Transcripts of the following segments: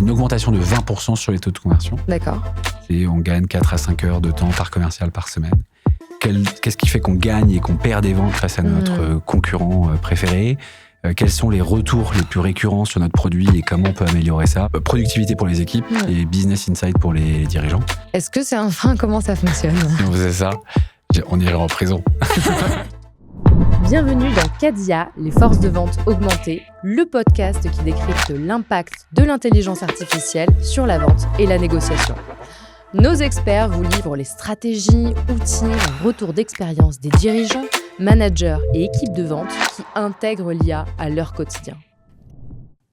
une augmentation de 20% sur les taux de conversion. D'accord. Et on gagne 4 à 5 heures de temps par commercial par semaine. Qu'est-ce qui fait qu'on gagne et qu'on perd des ventes face à notre concurrent préféré ? Quels sont les retours les plus récurrents sur notre produit et comment on peut améliorer ça ? Productivité pour les équipes et business insight pour les dirigeants. Est-ce que c'est enfin comment ça fonctionne ? Si on faisait ça, on irait en prison. Bienvenue dans Cadia, les forces de vente augmentées, le podcast qui décrypte l'impact de l'intelligence artificielle sur la vente et la négociation. Nos experts vous livrent les stratégies, outils et retours d'expérience des dirigeants, managers et équipes de vente qui intègrent l'IA à leur quotidien.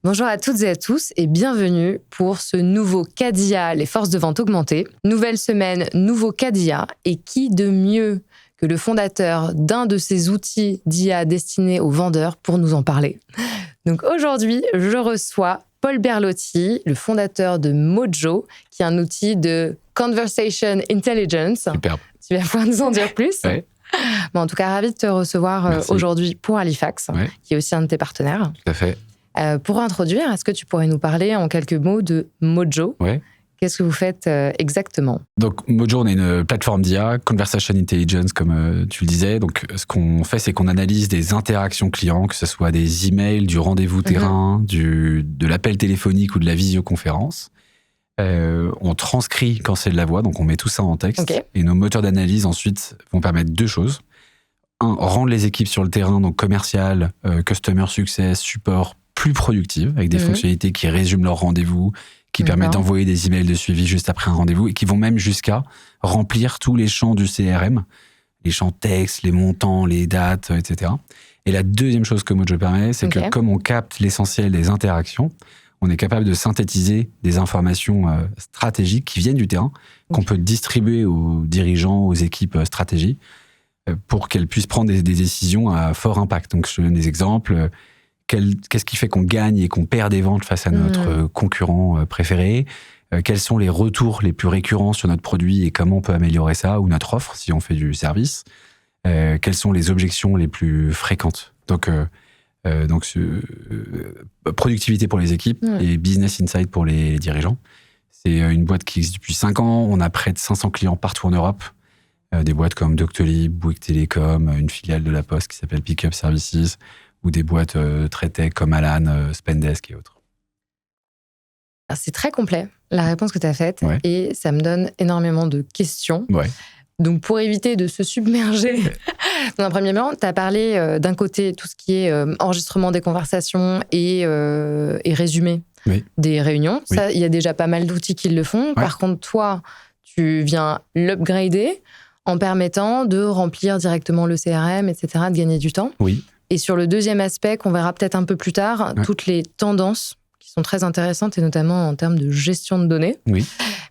Bonjour à toutes et à tous et bienvenue pour ce nouveau Cadia, les forces de vente augmentées. Nouvelle semaine, nouveau Cadia, et qui de mieux que le fondateur d'un de ces outils d'IA destinés aux vendeurs pour nous en parler. Donc aujourd'hui, je reçois Paul Berlotti, le fondateur de Mojo, qui est un outil de Conversation Intelligence. Superbe. Tu vas pouvoir nous en dire plus. Ouais. Bon, en tout cas, ravi de te recevoir aujourd'hui pour Halifax, qui est aussi un de tes partenaires. Tout à fait. Pour introduire, est-ce que tu pourrais nous parler en quelques mots de Mojo ? Qu'est-ce que vous faites exactement ? Donc, Mojo, on est une plateforme d'IA, Conversation Intelligence, comme tu le disais. Donc, ce qu'on fait, c'est qu'on analyse des interactions clients, que ce soit des emails, du rendez-vous terrain, de l'appel téléphonique ou de la visioconférence. On transcrit quand c'est de la voix, donc on met tout ça en texte. Okay. Et nos moteurs d'analyse, ensuite, vont permettre deux choses. Un, rendre les équipes sur le terrain, donc commercial, customer success, support, plus productives, avec des fonctionnalités qui résument leurs rendez-vous, qui permettent d'envoyer des emails de suivi juste après un rendez-vous et qui vont même jusqu'à remplir tous les champs du CRM, les champs texte, les montants, les dates, etc. Et la deuxième chose que Mojo permet, c'est que comme on capte l'essentiel des interactions, on est capable de synthétiser des informations stratégiques qui viennent du terrain, qu'on peut distribuer aux dirigeants, aux équipes stratégie, pour qu'elles puissent prendre des décisions à fort impact. Donc, je te donne des exemples. Qu'est-ce qui fait qu'on gagne et qu'on perd des ventes face à notre concurrent préféré ? Quels sont les retours les plus récurrents sur notre produit et comment on peut améliorer ça, ou notre offre si on fait du service ? Quelles sont les objections les plus fréquentes ? Donc productivité pour les équipes et business insight pour les dirigeants. C'est une boîte qui existe depuis 5 ans. On a près de 500 clients partout en Europe. Des boîtes comme Doctolib, Bouygues Telecom, une filiale de La Poste qui s'appelle Pickup Services, ou des boîtes très tech comme Alan, Spendesk et autres. Alors, c'est très complet, la réponse que tu as faite, et ça me donne énormément de questions. Donc, pour éviter de se submerger, dans un premier moment, tu as parlé d'un côté tout ce qui est enregistrement des conversations et résumé des réunions. Ça, il y a déjà pas mal d'outils qui le font. Par contre, toi, tu viens l'upgrader en permettant de remplir directement le CRM, etc., de gagner du temps. Et sur le deuxième aspect, qu'on verra peut-être un peu plus tard, toutes les tendances qui sont très intéressantes, et notamment en termes de gestion de données.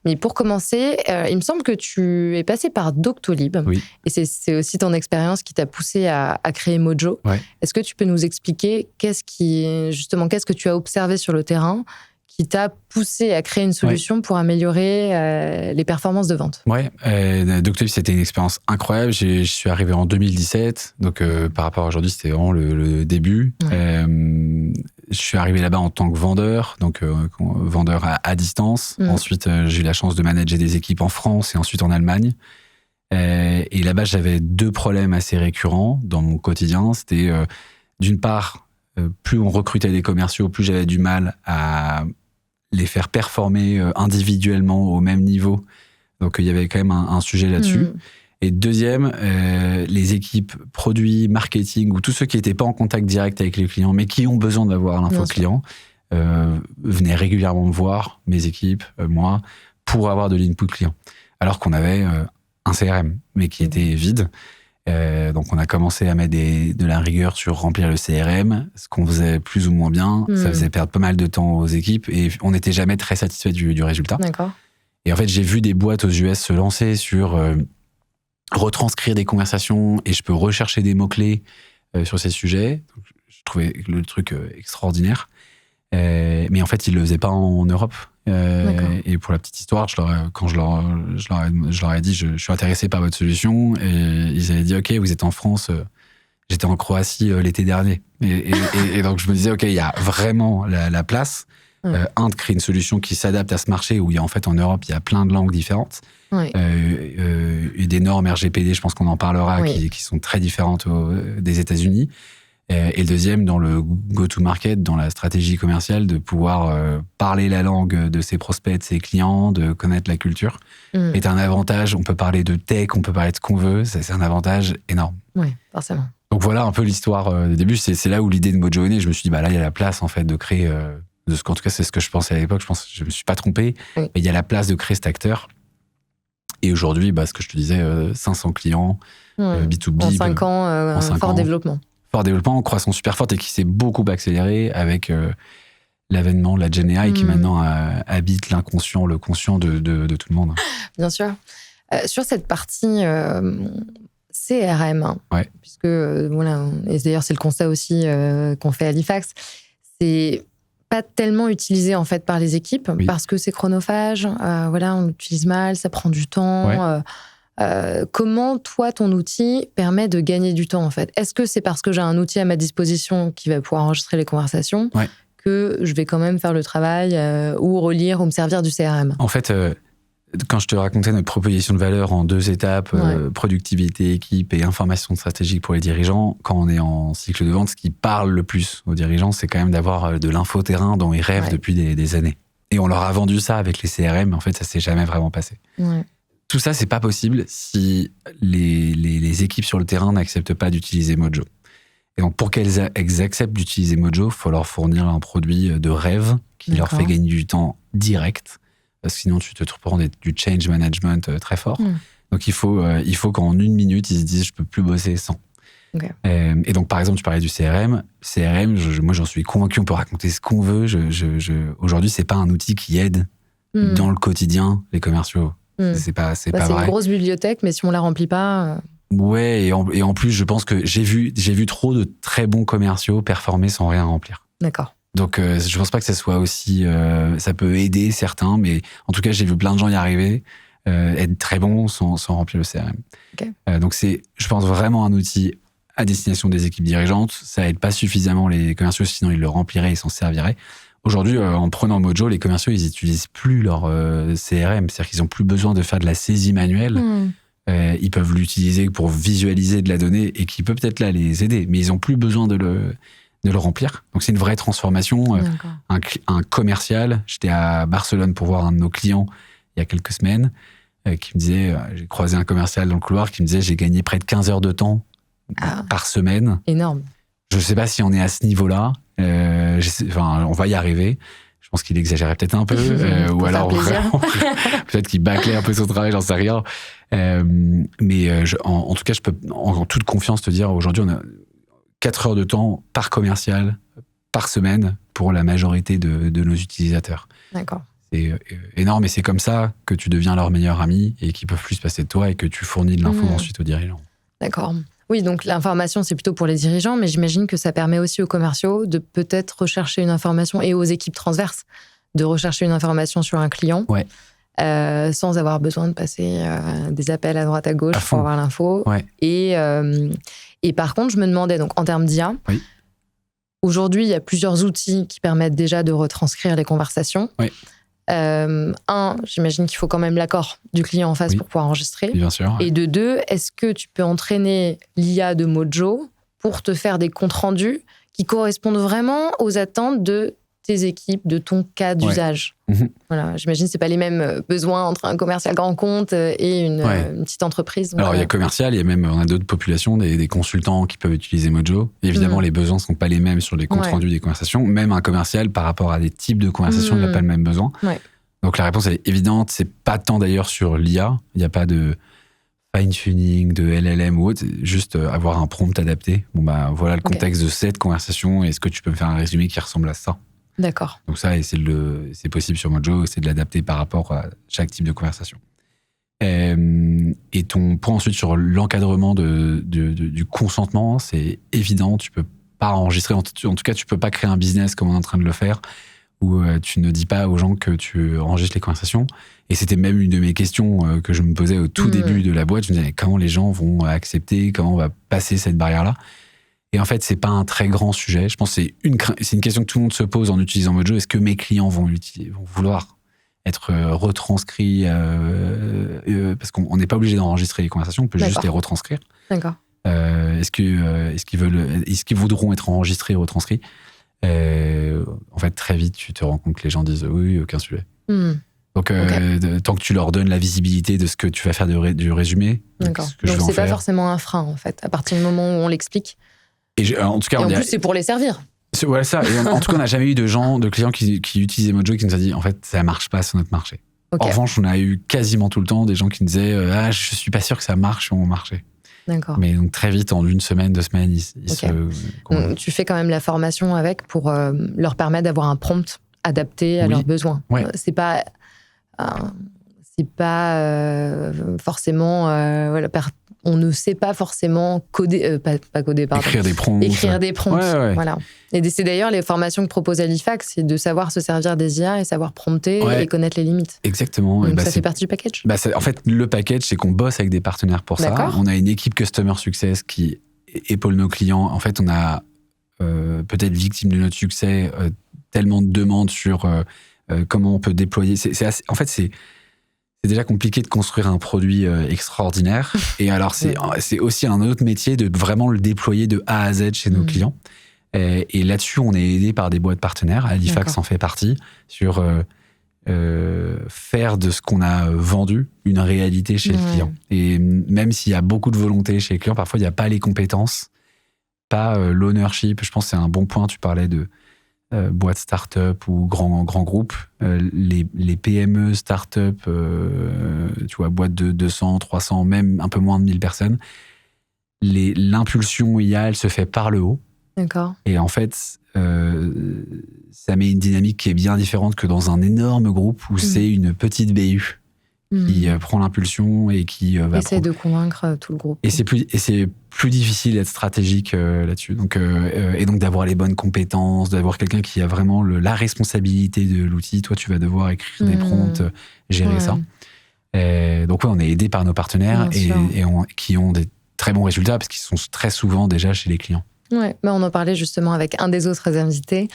Mais pour commencer, il me semble que tu es passé par Doctolib. Et c'est aussi ton expérience qui t'a poussé à créer Mojo. Est-ce que tu peux nous expliquer qu'est-ce que tu as observé sur le terrain qui t'a poussé à créer une solution pour améliorer les performances de vente ? Doctolib, c'était une expérience incroyable. Je suis arrivé en 2017, donc par rapport à aujourd'hui, c'était vraiment le début. Je suis arrivé là-bas en tant que vendeur, donc vendeur à distance. Ensuite, j'ai eu la chance de manager des équipes en France et ensuite en Allemagne. Et là-bas, j'avais 2 problèmes assez récurrents dans mon quotidien. C'était, d'une part, plus on recrutait des commerciaux, plus j'avais du mal à les faire performer individuellement au même niveau. Donc, il y avait quand même un sujet là-dessus. Et deuxième, les équipes produits, marketing, ou tous ceux qui n'étaient pas en contact direct avec les clients, mais qui ont besoin d'avoir l'info client, venaient régulièrement me voir, mes équipes, moi, pour avoir de l'input client. Alors qu'on avait un CRM, mais qui était vide. Donc, on a commencé à mettre de la rigueur sur remplir le CRM, ce qu'on faisait plus ou moins bien. Ça faisait perdre pas mal de temps aux équipes et on n'était jamais très satisfait du résultat. Et en fait, j'ai vu des boîtes aux US se lancer sur retranscrire des conversations et je peux rechercher des mots-clés sur ces sujets. Donc, je trouvais le truc extraordinaire. Mais en fait, ils le faisaient pas en Europe. Et pour la petite histoire, quand je leur ai dit je suis intéressé par votre solution, et ils avaient dit ok, vous êtes en France. J'étais en Croatie l'été dernier, et donc je me disais ok, il y a vraiment la place. De créer une solution qui s'adapte à ce marché où en fait en Europe il y a plein de langues différentes. Et des normes RGPD, je pense qu'on en parlera, qui sont très différentes des États-Unis. Et le deuxième, dans le go-to-market, dans la stratégie commerciale, de pouvoir parler la langue de ses prospects, de ses clients, de connaître la culture, est un avantage. On peut parler de tech, on peut parler de ce qu'on veut, c'est un avantage énorme. Oui, forcément. Donc voilà un peu l'histoire du début. C'est là où l'idée de Mojo est née. Je me suis dit, là, il y a la place en fait de créer, en tout cas, c'est ce que je pensais à l'époque. Je me suis pas trompé. Mais il y a la place de créer cet acteur. Et aujourd'hui, ce que je te disais, 500 clients, B2B. En 5 ans, fort développement. Fort développement, croissance super forte et qui s'est beaucoup accéléré avec l'avènement de la Gen AI qui maintenant habite l'inconscient, le conscient de tout le monde. Bien sûr. Sur cette partie CRM, puisque voilà, et d'ailleurs c'est le constat aussi qu'on fait à Halifax, c'est pas tellement utilisé en fait par les équipes parce que c'est chronophage, on l'utilise mal, ça prend du temps. Comment, toi, ton outil permet de gagner du temps, en fait? Est-ce que c'est parce que j'ai un outil à ma disposition qui va pouvoir enregistrer les conversations que je vais quand même faire le travail ou relire ou me servir du CRM? En fait, quand je te racontais notre proposition de valeur en 2 étapes, productivité, équipe et information stratégique pour les dirigeants, quand on est en cycle de vente, ce qui parle le plus aux dirigeants, c'est quand même d'avoir de l'info-terrain dont ils rêvent depuis des années. Et on leur a vendu ça avec les CRM, mais en fait, ça s'est jamais vraiment passé. Tout ça, c'est pas possible si les équipes sur le terrain n'acceptent pas d'utiliser Mojo. Et donc, pour qu'elles acceptent d'utiliser Mojo, il faut leur fournir un produit de rêve qui leur fait gagner du temps direct. Parce que sinon, tu te prends du change management très fort. Donc, il faut qu'en 1 minute, ils se disent « je peux plus bosser sans ». Et donc, par exemple, tu parlais du CRM. Moi, j'en suis convaincu, on peut raconter ce qu'on veut. Aujourd'hui, c'est pas un outil qui aide dans le quotidien les commerciaux. C'est pas vrai. C'est une grosse bibliothèque, mais si on la remplit pas... Ouais, et en plus, je pense que j'ai vu trop de très bons commerciaux performer sans rien remplir. D'accord. Donc, je pense pas que ça soit aussi... ça peut aider certains, mais en tout cas, j'ai vu plein de gens y arriver, être très bons sans remplir le CRM. Donc, c'est, je pense, vraiment un outil à destination des équipes dirigeantes. Ça aide pas suffisamment les commerciaux, sinon ils le rempliraient et s'en serviraient. Aujourd'hui, en prenant Mojo, les commerciaux, ils n'utilisent plus leur CRM. C'est-à-dire qu'ils n'ont plus besoin de faire de la saisie manuelle. Ils peuvent l'utiliser pour visualiser de la donnée et qui peut peut-être là les aider. Mais ils n'ont plus besoin de le remplir. Donc, c'est une vraie transformation. Un commercial, j'étais à Barcelone pour voir un de nos clients il y a quelques semaines, qui me disait, j'ai croisé un commercial dans le couloir qui me disait, j'ai gagné près de 15 heures de temps par semaine. Énorme. Je ne sais pas si on est à ce niveau-là. On va y arriver. Je pense qu'il exagérait peut-être un peu, ou alors peut-être qu'il bâclait un peu son travail, j'en sais rien. Mais en tout cas, je peux en toute confiance te dire, aujourd'hui, on a 4 heures de temps par commercial, par semaine, pour la majorité de nos utilisateurs. D'accord. C'est énorme, et c'est comme ça que tu deviens leur meilleur ami et qu'ils peuvent plus se passer de toi et que tu fournis de l'info ensuite aux dirigeants. D'accord. Oui, donc l'information, c'est plutôt pour les dirigeants, mais j'imagine que ça permet aussi aux commerciaux de peut-être rechercher une information, et aux équipes transverses, de rechercher une information sur un client, sans avoir besoin de passer des appels à droite à gauche pour avoir l'info. Et par contre, je me demandais, donc en termes d'IA, aujourd'hui, il y a plusieurs outils qui permettent déjà de retranscrire les conversations. J'imagine qu'il faut quand même l'accord du client en face pour pouvoir enregistrer. Bien sûr. Et de 2, est-ce que tu peux entraîner l'IA de Mojo pour te faire des comptes rendus qui correspondent vraiment aux attentes de tes équipes, de ton cas d'usage? Voilà, j'imagine que ce n'est pas les mêmes besoins entre un commercial grand compte et une petite entreprise. Alors, il y a commercial, il y a même, on a d'autres populations, des consultants qui peuvent utiliser Mojo. Évidemment, les besoins ne sont pas les mêmes sur les comptes rendus des conversations. Même un commercial, par rapport à des types de conversations, il n'a pas le même besoin. Donc, la réponse est évidente. C'est pas tant d'ailleurs sur l'IA. Il n'y a pas de fine-tuning, de LLM ou autre. Juste avoir un prompt adapté. Voilà le contexte de cette conversation. Est-ce que tu peux me faire un résumé qui ressemble à ça? D'accord. Donc ça, c'est possible sur Mojo, c'est de l'adapter par rapport à chaque type de conversation. Et ton point ensuite sur l'encadrement du consentement, c'est évident, tu peux pas enregistrer, en tout cas tu peux pas créer un business comme on est en train de le faire, où tu ne dis pas aux gens que tu enregistres les conversations. Et c'était même une de mes questions que je me posais au tout début de la boîte. Je me disais, comment les gens vont accepter, comment on va passer cette barrière-là? Et en fait, c'est pas un très grand sujet. Je pense que c'est une question que tout le monde se pose en utilisant Mojo. Est-ce que mes clients vont vouloir être retranscrits parce qu'on n'est pas obligé d'enregistrer les conversations, on peut juste les retranscrire. D'accord. Est-ce qu'ils voudront être enregistrés et retranscrits? En fait, très vite, tu te rends compte que les gens disent oui, aucun sujet. Donc, tant que tu leur donnes la visibilité de ce que tu vas faire du résumé. D'accord. Donc, c'est pas forcément un frein, en fait, à partir du moment où on l'explique. En tout cas, en plus, c'est pour les servir. Voilà ça. Et en tout cas, on n'a jamais eu de clients qui utilisaient Mojo qui nous a dit en fait, ça marche pas sur notre marché. En revanche, on a eu quasiment tout le temps des gens qui nous disaient je suis pas sûr que ça marche sur mon marché. D'accord. Mais donc très vite, en 1 semaine, 2 semaines, donc, tu fais quand même la formation avec pour leur permettre d'avoir un prompt adapté à leurs besoins. Ouais. C'est pas forcément on ne sait pas forcément coder, pas coder, pardon. Écrire des prompts. Ouais. Voilà. Et c'est d'ailleurs les formations que propose Halifax, c'est de savoir se servir des IA et savoir prompter et connaître les limites. Exactement. Donc ça fait partie du package. En fait, le package, c'est qu'on bosse avec des partenaires pour ça. On a une équipe Customer Success qui épaule nos clients. En fait, on a peut-être victime de notre succès tellement de demandes sur comment on peut déployer. En fait, c'est déjà compliqué de construire un produit extraordinaire. Et alors, c'est aussi un autre métier de vraiment le déployer de A à Z chez nos clients. Et là-dessus, on est aidé par des boîtes partenaires. Halifax en fait partie, sur faire de ce qu'on a vendu une réalité chez le client. Et même s'il y a beaucoup de volonté chez les clients, parfois, il n'y a pas les compétences, pas l'ownership. Je pense que c'est un bon point. Tu parlais de boîtes start-up ou grands groupes, les PME start-up, tu vois, boîtes de 200, 300, même un peu moins de 1000 personnes, l'impulsion IA, elle se fait par le haut. D'accord. Et en fait, ça met une dynamique qui est bien différente que dans un énorme groupe où c'est une petite BU qui prend l'impulsion et qui va essaie de convaincre tout le groupe. Et c'est plus difficile d'être stratégique là-dessus. Donc, et donc d'avoir les bonnes compétences, d'avoir quelqu'un qui a vraiment la responsabilité de l'outil. Toi, tu vas devoir écrire des prompts, gérer ça. Donc on est aidé par nos partenaires qui ont des très bons résultats parce qu'ils sont très souvent déjà chez les clients. Ouais, mais on en parlait justement avec un des autres invités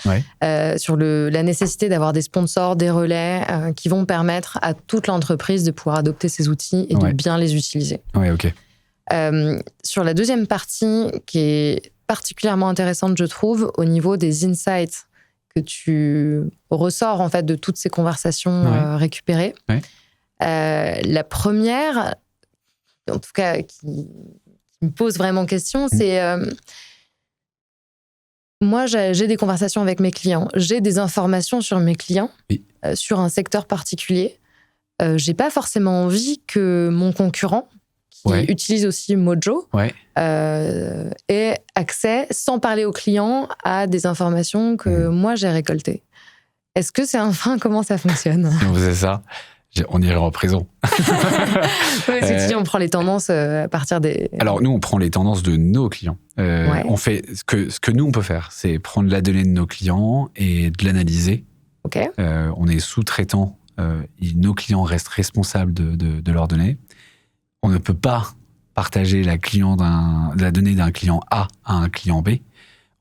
sur la nécessité d'avoir des sponsors, des relais qui vont permettre à toute l'entreprise de pouvoir adopter ces outils et de bien les utiliser. Ouais, ok. Sur la deuxième partie, qui est particulièrement intéressante, je trouve, au niveau des insights que tu ressors en fait de toutes ces conversations récupérées. La première, en tout cas, qui me pose vraiment question, c'est moi, j'ai des conversations avec mes clients, j'ai des informations sur mes clients, sur un secteur particulier. J'ai pas forcément envie que mon concurrent, qui utilise aussi Mojo, ait accès, sans parler aux clients, à des informations que moi j'ai récoltées. Est-ce que c'est un frein? Comment ça fonctionne? Si on faisait ça, on irait en prison. Tu dis, on prend les tendances à partir des... Alors, nous, on prend les tendances de nos clients. On fait ce que nous, on peut faire, c'est prendre la donnée de nos clients et de l'analyser. On est sous-traitant. Nos clients restent responsables de leurs données. On ne peut pas partager la donnée d'un client A à un client B.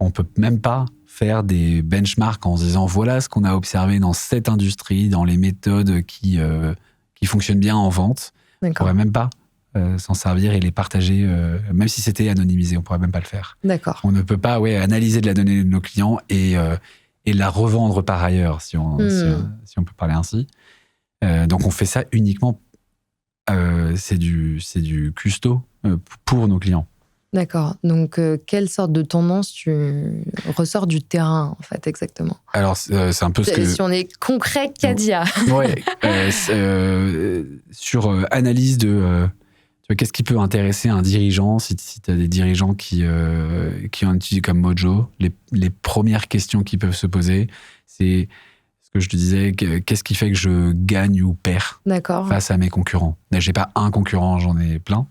On ne peut même pas faire des benchmarks en se disant voilà ce qu'on a observé dans cette industrie, dans les méthodes qui fonctionnent bien en vente. On ne pourrait même pas s'en servir et les partager, même si c'était anonymisé, on ne pourrait même pas le faire. D'accord. On ne peut pas analyser de la donnée de nos clients et la revendre par ailleurs, si on peut parler ainsi. Donc on fait ça uniquement, c'est du custo pour nos clients. D'accord. Donc, quelle sorte de tendance tu ressors du terrain, en fait, exactement? Alors, c'est un peu ce que... Si on est concret, Cadia. Sur analyse de... qu'est-ce qui peut intéresser un dirigeant, si tu as des dirigeants qui ont un outil comme Mojo, les premières questions qu'ils peuvent se poser, c'est ce que je te disais, qu'est-ce qui fait que je gagne ou perds face à mes concurrents? J'ai pas un concurrent, j'en ai plein.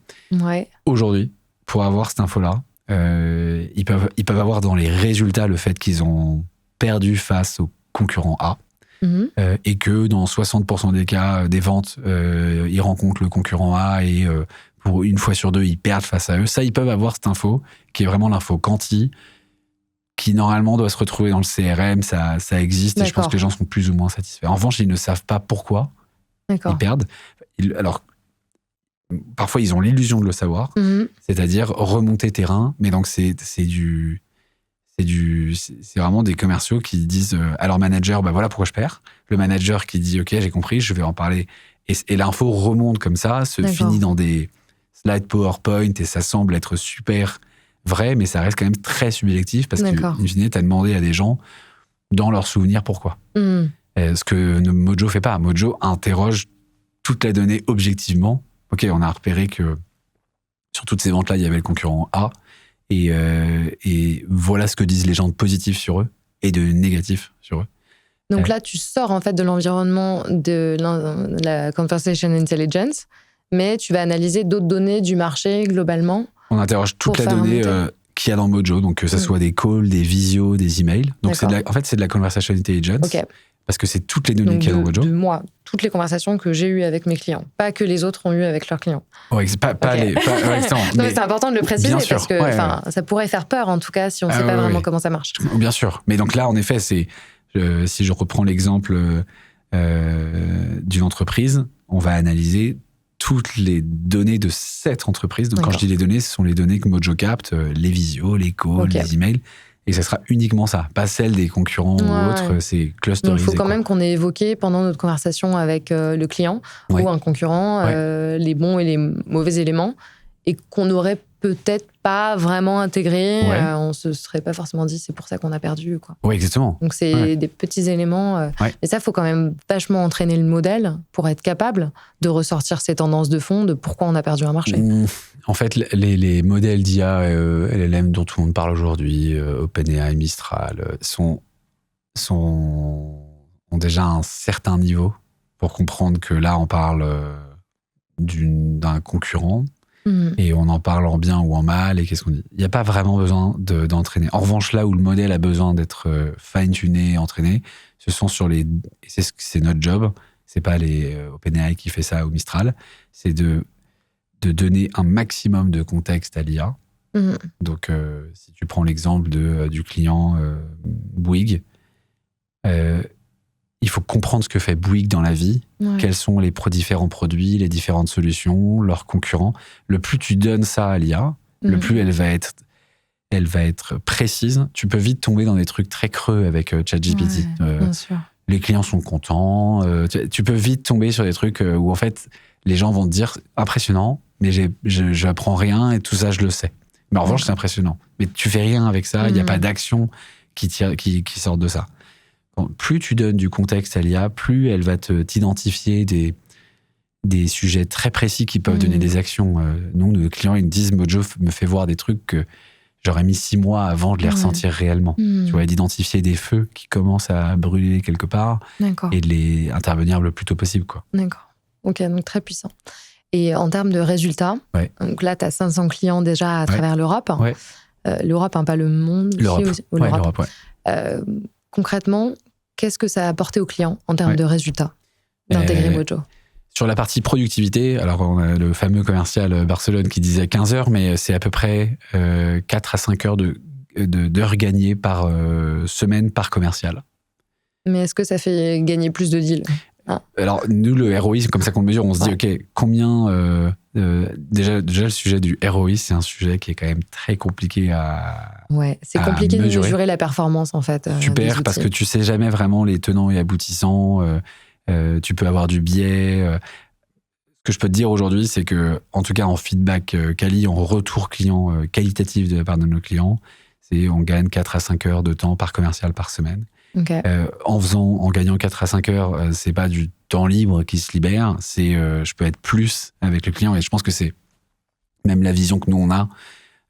Aujourd'hui, pour avoir cette info-là, ils peuvent avoir dans les résultats le fait qu'ils ont perdu face au concurrent A et que dans 60% des cas des ventes, ils rencontrent le concurrent A et pour une fois sur deux, ils perdent face à eux. Ça, ils peuvent avoir cette info, qui est vraiment l'info quanti, qui normalement doit se retrouver dans le CRM, ça existe, et je pense que les gens sont plus ou moins satisfaits. En revanche, ils ne savent pas pourquoi ils perdent. Alors, parfois, ils ont l'illusion de le savoir, c'est-à-dire remonter terrain, mais donc c'est vraiment des commerciaux qui disent à leur manager, voilà pourquoi je perds. Le manager qui dit, OK, j'ai compris, je vais en parler. Et l'info remonte comme ça, se finit dans des slides PowerPoint, et ça semble être super vrai, mais ça reste quand même très subjectif, parce qu'in fine, tu as demandé à des gens, dans leurs souvenirs, pourquoi. Ce que Mojo fait pas. Mojo interroge toute la donnée objectivement. OK, on a repéré que sur toutes ces ventes-là, il y avait le concurrent A, et voilà ce que disent les gens de positif sur eux et de négatif sur eux. Donc là, tu sors en fait de l'environnement de la Conversation Intelligence, mais tu vas analyser d'autres données du marché globalement. On interroge toute la donnée qu'il y a dans Mojo, donc que ce soit des calls, des visios, des emails. Donc en fait, c'est de la Conversation Intelligence. Parce que c'est toutes les données qu'il y a dans Mojo. Moi, toutes les conversations que j'ai eues avec mes clients, pas que les autres ont eues avec leurs clients. Ouais, mais c'est important de le préciser, parce que ça pourrait faire peur, en tout cas, si on ne sait pas vraiment comment ça marche. Bien sûr. Mais donc là, en effet, si je reprends l'exemple d'une entreprise, on va analyser toutes les données de cette entreprise. Donc quand je dis les données, ce sont les données que Mojo capte, les visios, les calls, les emails. Et ça sera uniquement ça, pas celle des concurrents ou autres, c'est clusterisé. Donc il faut quand même qu'on ait évoqué pendant notre conversation avec le client ou un concurrent les bons et les mauvais éléments, et qu'on n'aurait peut-être pas vraiment intégré, on se serait pas forcément dit c'est pour ça qu'on a perdu, quoi. Oui, exactement. Donc c'est des petits éléments, et ça, il faut quand même vachement entraîner le modèle pour être capable de ressortir ces tendances de fond de pourquoi on a perdu un marché. En fait, les modèles d'IA, LLM dont tout le monde parle aujourd'hui, OpenAI, Mistral, ont déjà un certain niveau pour comprendre que là, on parle d'un concurrent, et on en parle en bien ou en mal, et qu'est-ce qu'on dit ? Il n'y a pas vraiment besoin d'entraîner. En revanche, là où le modèle a besoin d'être fine-tuné, entraîné, ce sont c'est notre job, c'est pas les OpenAI qui fait ça ou Mistral, c'est de donner un maximum de contexte à l'IA. Donc, si tu prends l'exemple du client Bouygues, il faut comprendre ce que fait Bouygues dans la vie, quels sont les différents produits, les différentes solutions, leurs concurrents. Le plus tu donnes ça à l'IA, le plus elle va être précise. Tu peux vite tomber dans des trucs très creux avec ChatGPT. Bien sûr. Les clients sont contents. Tu peux vite tomber sur des trucs où en fait, les gens vont te dire impressionnant, mais je n'apprends rien et tout ça, je le sais. Mais en revanche, c'est impressionnant. Mais tu fais rien avec ça, il n'y a pas d'action qui sort de ça. Plus tu donnes du contexte à l'IA, plus elle va t'identifier des sujets très précis qui peuvent donner des actions. Nous, nos clients, ils me disent, Mojo me fait voir des trucs que j'aurais mis 6 mois avant de les ressentir réellement. Tu vois, d'identifier des feux qui commencent à brûler quelque part et de les intervenir le plus tôt possible, quoi. D'accord. Ok, donc très puissant. Et en termes de résultats, donc là, tu as 500 clients déjà à travers l'Europe. L'Europe, pas le monde. L'Europe. Concrètement, qu'est-ce que ça a apporté aux clients en termes de résultats d'intégrer Mojo ? Sur la partie productivité, alors on a le fameux commercial Barcelone qui disait 15 heures, mais c'est à peu près 4 à 5 heures d'heures gagnées par semaine par commercial. Mais est-ce que ça fait gagner plus de deals ? Alors, nous, le ROI, c'est comme ça qu'on le mesure. On se dit, OK, combien... déjà, le sujet du ROI, c'est un sujet qui est quand même très compliqué à c'est compliqué de mesurer la performance, en fait. Super, parce que tu sais jamais vraiment les tenants et aboutissants. Tu peux avoir du biais. Ce que je peux te dire aujourd'hui, c'est que, en tout cas, en feedback quali, en retour client qualitatif de la part de nos clients, on gagne 4 à 5 heures de temps par commercial par semaine. En gagnant 4 à 5 heures, c'est pas du temps libre qui se libère, c'est je peux être plus avec le client, et je pense que c'est même la vision que nous on a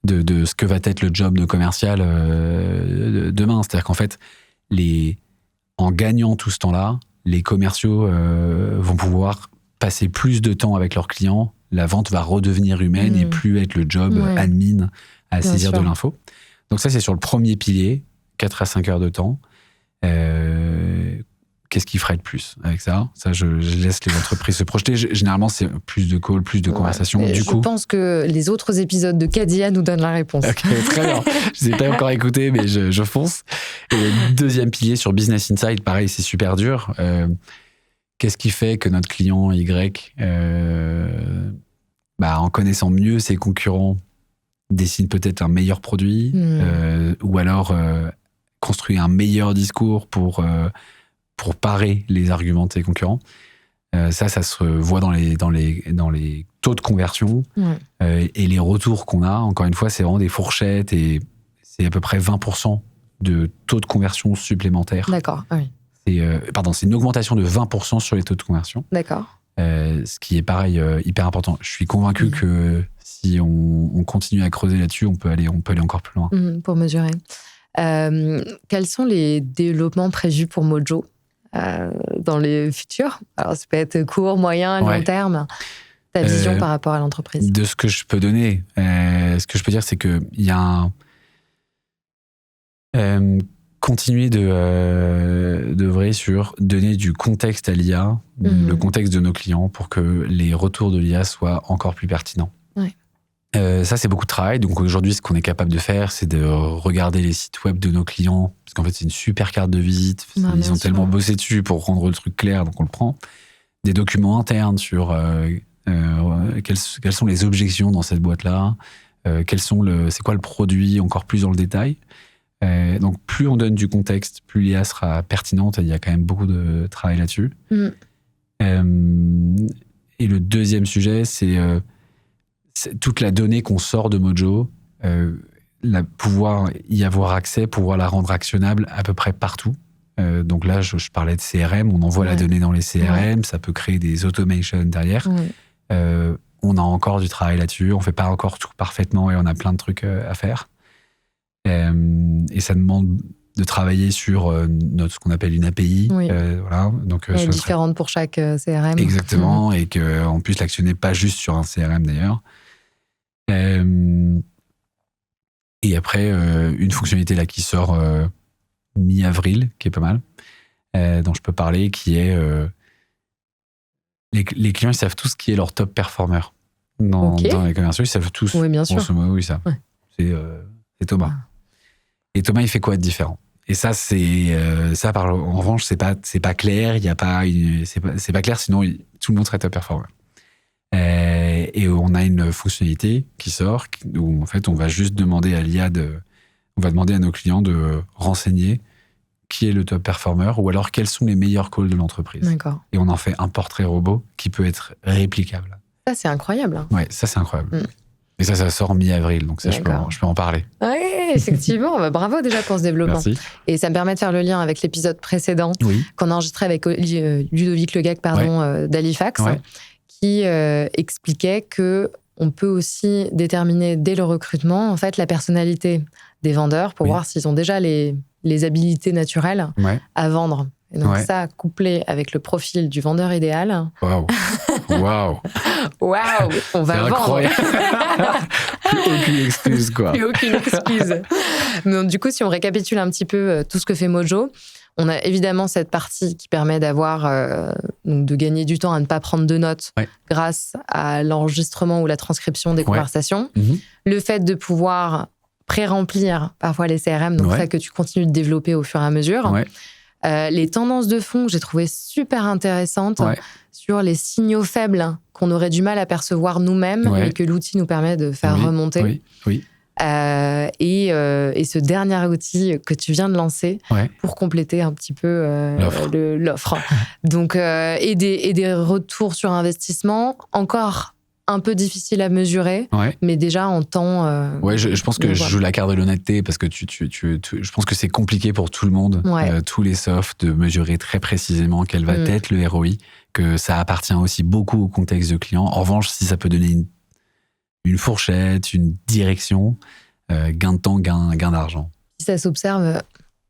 de ce que va être le job de commercial demain. C'est-à-dire qu'en fait, en gagnant tout ce temps-là, les commerciaux vont pouvoir passer plus de temps avec leurs clients, la vente va redevenir humaine et plus être le job admin à saisir de l'info. Donc ça, c'est sur le premier pilier, 4 à 5 heures de temps. qu'est-ce qu'ils feraient de plus avec ça. Ça, je laisse les entreprises se projeter. Généralement, c'est plus de calls, plus de conversations. Je pense que les autres épisodes de Cadia nous donnent la réponse. Ok, très bien. Je ne les ai pas encore écoutés, mais je fonce. Et le deuxième pilier sur Business Insight, pareil, c'est super dur. Qu'est-ce qui fait que notre client Y, en connaissant mieux ses concurrents, dessine peut-être un meilleur produit, ou alors construit un meilleur discours pour parer les arguments de ses concurrents. Ça se voit dans les taux de conversion et les retours qu'on a. Encore une fois, c'est vraiment des fourchettes et c'est à peu près 20% de taux de conversion supplémentaire. D'accord, oui. C'est une augmentation de 20% sur les taux de conversion. D'accord. Ce qui est pareil, hyper important. Je suis convaincu que si on continue à creuser là-dessus, on peut aller encore plus loin. Pour mesurer. Quels sont les développements prévus pour Mojo dans les futurs? Alors, ça peut être court, moyen, long terme. Ta vision par rapport à l'entreprise. De ce que je peux donner, ce que je peux dire, c'est qu'il y a continuer d'œuvrer sur donner du contexte à l'IA, le contexte de nos clients, pour que les retours de l'IA soient encore plus pertinents. Ouais. Ça, c'est beaucoup de travail. Donc aujourd'hui, ce qu'on est capable de faire, c'est de regarder les sites web de nos clients, parce qu'en fait, c'est une super carte de visite. Ils ont tellement bossé dessus pour rendre le truc clair, donc on le prend. Des documents internes sur quelles sont les objections dans cette boîte-là, c'est quoi le produit encore plus dans le détail. Donc, plus on donne du contexte, plus l'IA sera pertinente. Il y a quand même beaucoup de travail là-dessus. Et le deuxième sujet, c'est toute la donnée qu'on sort de Mojo, pouvoir y avoir accès, pouvoir la rendre actionnable à peu près partout. Donc là, je parlais de CRM, on envoie la donnée dans les CRM, ça peut créer des automations derrière. On a encore du travail là-dessus, on ne fait pas encore tout parfaitement et on a plein de trucs à faire. Et ça demande de travailler sur ce qu'on appelle une API. Voilà. Donc, différente pour chaque CRM. Exactement, et qu'on puisse l'actionner pas juste sur un CRM d'ailleurs. Et après, une fonctionnalité là qui sort mi-avril, qui est pas mal, dont je peux parler, qui est les clients, ils savent tous qui est leur top performer. Dans les commerciaux, ils savent tous. Oui, bien sûr. Oui, ça. Ouais. C'est Thomas. Et Thomas, il fait quoi de différent? Et ça, en revanche, c'est pas clair. Il y a pas, c'est pas clair. Sinon, tout le monde serait top performer. Et on a une fonctionnalité qui sort où en fait, on va juste demander à l'IA on va demander à nos clients de renseigner qui est le top performer ou alors quels sont les meilleurs calls de l'entreprise. D'accord. Et on en fait un portrait robot qui peut être réplicable. Ça, c'est incroyable. Ouais, ça, c'est incroyable. Et ça sort mi-avril, donc ça, je peux en parler. Oui, effectivement. Bravo déjà pour ce développement. Merci. Et ça me permet de faire le lien avec l'épisode précédent qu'on a enregistré avec Ludovic Legac d'Halifax, qui expliquait que on peut aussi déterminer dès le recrutement en fait la personnalité des vendeurs pour voir s'ils ont déjà les habilités naturelles à vendre. Et donc ça, couplé avec le profil du vendeur idéal. Waouh. On va vendre. Plus aucune excuse, quoi. Plus aucune excuse. Donc, du coup, si on récapitule un petit peu tout ce que fait Mojo, on a évidemment cette partie qui permet de gagner du temps à ne pas prendre de notes grâce à l'enregistrement ou la transcription des conversations. Le fait de pouvoir pré-remplir parfois les CRM, donc ça que tu continues de développer au fur et à mesure. Les tendances de fond que j'ai trouvées super intéressantes sur les signaux faibles qu'on aurait du mal à percevoir nous-mêmes et que l'outil nous permet de faire remonter. Et ce dernier outil que tu viens de lancer pour compléter un petit peu l'offre. Donc, et des retours sur investissement encore un peu difficile à mesurer, mais déjà en temps... je pense que je joue la carte de l'honnêteté parce que je pense que c'est compliqué pour tout le monde, tous les softs, de mesurer très précisément quel va être le ROI, que ça appartient aussi beaucoup au contexte de client. En revanche, si ça peut donner une fourchette, une direction, gain de temps, gain d'argent. Si ça s'observe...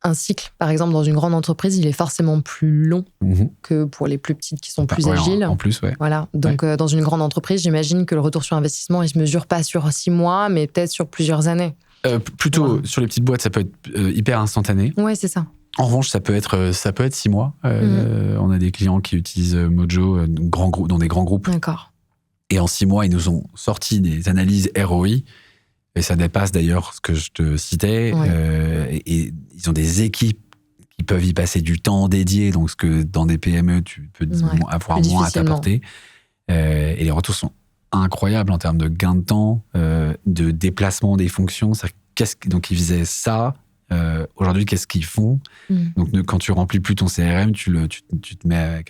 Un cycle, par exemple, dans une grande entreprise, il est forcément plus long que pour les plus petites qui sont plus agiles. En plus, Voilà. Donc, dans une grande entreprise, j'imagine que le retour sur investissement, il ne se mesure pas sur 6 mois, mais peut-être sur plusieurs années. Plutôt, sur les petites boîtes, ça peut être hyper instantané. Oui, c'est ça. En revanche, ça peut être 6 mois. On a des clients qui utilisent Mojo dans des grands groupes. D'accord. Et en 6 mois, ils nous ont sorti des analyses ROI. Et ça dépasse d'ailleurs ce que je te citais. Et ils ont des équipes qui peuvent y passer du temps dédié. Donc, ce que dans des PME, tu peux avoir moins à t'apporter. Et les retours sont incroyables en termes de gain de temps, de déplacement des fonctions. Donc, ils faisaient ça. Aujourd'hui, qu'est-ce qu'ils font? Donc, quand tu remplis plus ton CRM, tu te mets à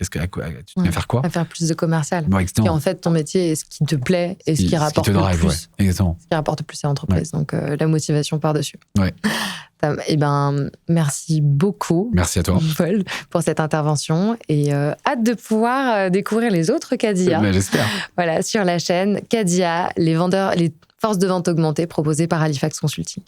faire quoi? À faire plus de commercial. Et en fait, ton métier est ce qui te plaît et ce qui rapporte le plus. Exactement. Ce qui rapporte le plus à l'entreprise. Donc, la motivation par-dessus. Ouais. Eh ben, merci beaucoup. Merci à toi. Paul, pour cette intervention. Et hâte de pouvoir découvrir les autres Cadia. J'espère. Voilà, sur la chaîne Cadia, les forces de vente augmentées proposées par Halifax Consulting.